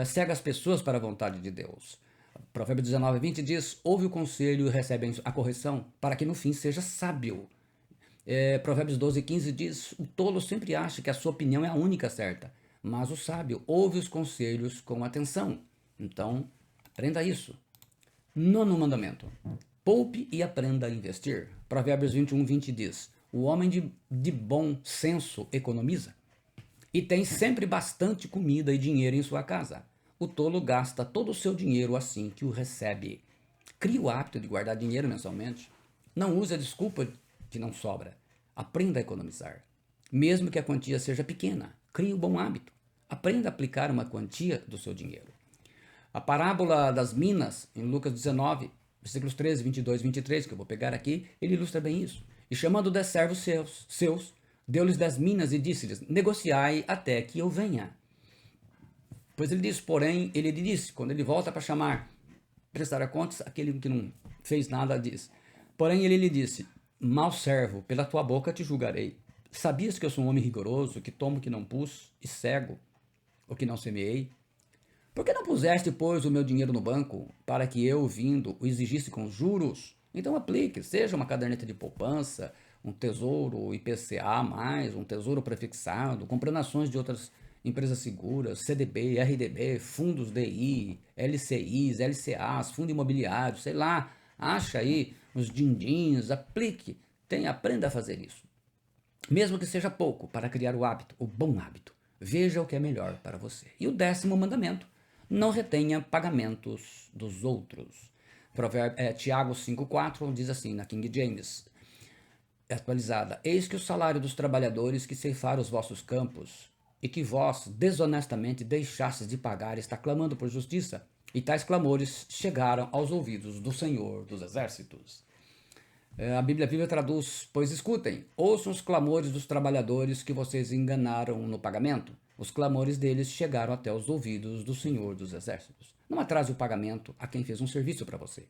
Cega as pessoas para a vontade de Deus. Provérbios 19:20 diz: ouve o conselho e recebe a correção, para que no fim seja sábio. Provérbios 12:15 diz: o tolo sempre acha que a sua opinião é a única certa, mas o sábio ouve os conselhos com atenção. Então, aprenda isso. 9º mandamento: poupe e aprenda a investir. Provérbios 21:20 diz: o homem de bom senso economiza e tem sempre bastante comida e dinheiro em sua casa. O tolo gasta todo o seu dinheiro assim que o recebe. Crie o hábito de guardar dinheiro mensalmente. Não use a desculpa que não sobra. Aprenda a economizar. Mesmo que a quantia seja pequena, crie o bom hábito. Aprenda a aplicar uma quantia do seu dinheiro. A parábola das minas, em Lucas 19, versículos 13, 22 e 23, que eu vou pegar aqui, ele ilustra bem isso. E chamando 10 servos seus, deu-lhes 10 minas e disse-lhes: negociai até que eu venha. Pois ele disse, porém, ele disse, quando ele volta para chamar, prestar contas, aquele que não fez nada diz. Porém ele lhe disse, mau servo, pela tua boca te julgarei. Sabias que eu sou um homem rigoroso, que tomo o que não pus, e cego o que não semeei? Por que não puseste, pois, o meu dinheiro no banco, para que eu, vindo, o exigisse com juros? Então aplique, seja uma caderneta de poupança, um tesouro IPCA+, um tesouro prefixado, comprando ações de outras empresas seguras, CDB, RDB, fundos DI, LCIs, LCAs, fundo imobiliário, sei lá, acha aí os din-dins, aplique, aprenda a fazer isso. Mesmo que seja pouco, para criar o hábito, o bom hábito. Veja o que é melhor para você. E o 10º mandamento, não retenha pagamentos dos outros. Tiago 5,4 diz assim, na King James, atualizada, eis que o salário dos trabalhadores que ceifaram os vossos campos, e que vós desonestamente deixastes de pagar, está clamando por justiça, e tais clamores chegaram aos ouvidos do Senhor dos Exércitos. A Bíblia Viva traduz, pois escutem, ouçam os clamores dos trabalhadores que vocês enganaram no pagamento. Os clamores deles chegaram até os ouvidos do Senhor dos Exércitos. Não atrase o pagamento a quem fez um serviço para você.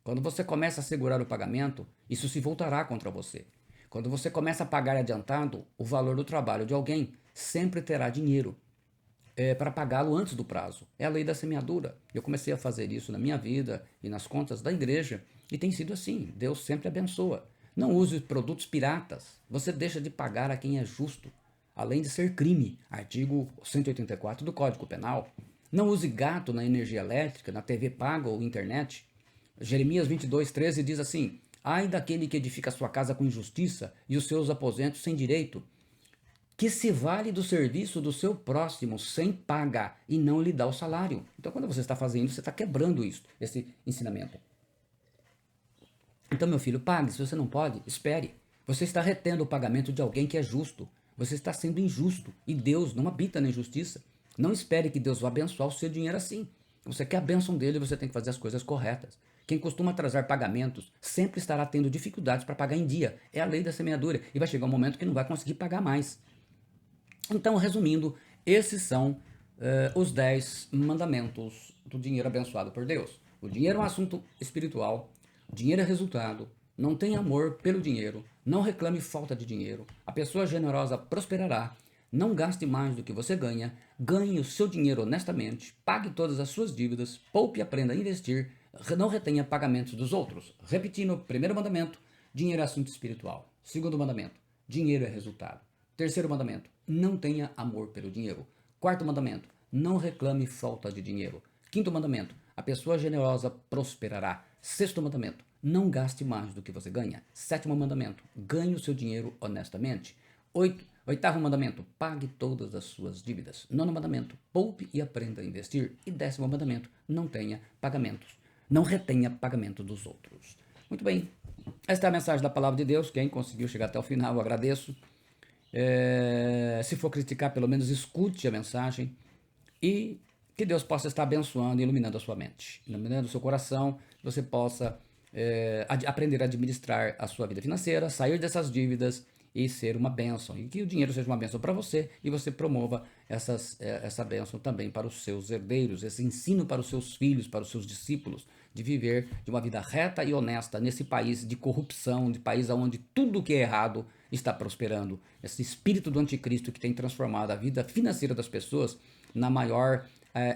Quando você começa a segurar o pagamento, isso se voltará contra você. Quando você começa a pagar adiantado, o valor do trabalho de alguém sempre terá dinheiro para pagá-lo antes do prazo. É a lei da semeadura. Eu comecei a fazer isso na minha vida e nas contas da igreja e tem sido assim. Deus sempre abençoa. Não use produtos piratas. Você deixa de pagar a quem é justo, além de ser crime. Artigo 184 do Código Penal. Não use gato na energia elétrica, na TV paga ou internet. Jeremias 22:13 diz assim, ai daquele que edifica sua casa com injustiça e os seus aposentos sem direito, que se vale do serviço do seu próximo sem paga e não lhe dá o salário. Então, quando você está fazendo, você está quebrando isso, esse ensinamento. Então, meu filho, pague. Se você não pode, espere. Você está retendo o pagamento de alguém que é justo. Você está sendo injusto. E Deus não habita na injustiça. Não espere que Deus vá abençoar o seu dinheiro assim. Você quer a bênção dele, você tem que fazer as coisas corretas. Quem costuma atrasar pagamentos sempre estará tendo dificuldades para pagar em dia. É a lei da semeadura. E vai chegar um momento que não vai conseguir pagar mais. Então, resumindo, esses são os 10 mandamentos do dinheiro abençoado por Deus. O dinheiro é um assunto espiritual, o dinheiro é resultado, não tenha amor pelo dinheiro, não reclame falta de dinheiro, a pessoa generosa prosperará, não gaste mais do que você ganha, ganhe o seu dinheiro honestamente, pague todas as suas dívidas, poupe e aprenda a investir, não retenha pagamentos dos outros. Repetindo, primeiro mandamento, dinheiro é assunto espiritual. Segundo mandamento, dinheiro é resultado. Terceiro mandamento, não tenha amor pelo dinheiro. Quarto mandamento, não reclame falta de dinheiro. Quinto mandamento, a pessoa generosa prosperará. Sexto mandamento, não gaste mais do que você ganha. Sétimo mandamento, ganhe o seu dinheiro honestamente. Oitavo mandamento, pague todas as suas dívidas. Nono mandamento, poupe e aprenda a investir. E 10º mandamento, não tenha pagamentos. Não retenha pagamento dos outros. Muito bem, esta é a mensagem da palavra de Deus. Quem conseguiu chegar até o final, eu agradeço. Se for criticar, pelo menos escute a mensagem e que Deus possa estar abençoando e iluminando a sua mente, iluminando o seu coração, que você possa aprender a administrar a sua vida financeira, sair dessas dívidas e ser uma bênção, e que o dinheiro seja uma bênção para você e você promova essa bênção também para os seus herdeiros, esse ensino para os seus filhos, para os seus discípulos, de viver de uma vida reta e honesta nesse país de corrupção, de país onde tudo que é errado está prosperando. Esse espírito do anticristo que tem transformado a vida financeira das pessoas na maior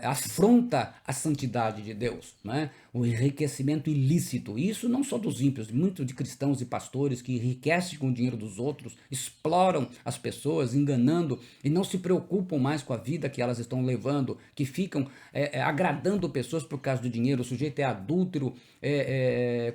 afronta à santidade de Deus, né? O enriquecimento ilícito, isso não só dos ímpios, muito de cristãos e pastores que enriquecem com o dinheiro dos outros, exploram as pessoas, enganando e não se preocupam mais com a vida que elas estão levando, que ficam agradando pessoas por causa do dinheiro. O sujeito é adúltero,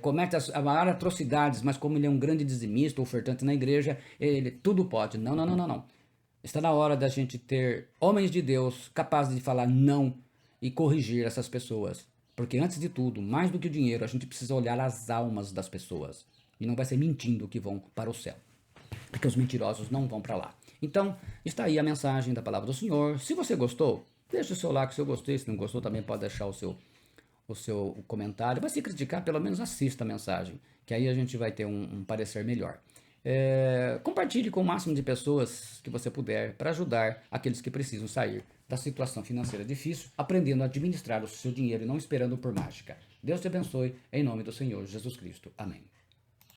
comete as maiores atrocidades, mas como ele é um grande dizimista, ofertante na igreja, ele tudo pode. Não, não, não, não, não. Está na hora da gente ter homens de Deus capazes de falar não e corrigir essas pessoas. Porque antes de tudo, mais do que o dinheiro, a gente precisa olhar as almas das pessoas. E não vai ser mentindo que vão para o céu. Porque os mentirosos não vão para lá. Então, está aí a mensagem da palavra do Senhor. Se você gostou, deixa o seu like se eu gostei. Se não gostou, também pode deixar o seu comentário. Mas se criticar, pelo menos assista a mensagem. Que aí a gente vai ter um parecer melhor. Compartilhe com o máximo de pessoas que você puder para ajudar aqueles que precisam sair da situação financeira difícil, aprendendo a administrar o seu dinheiro e não esperando por mágica. Deus te abençoe, em nome do Senhor Jesus Cristo. Amém.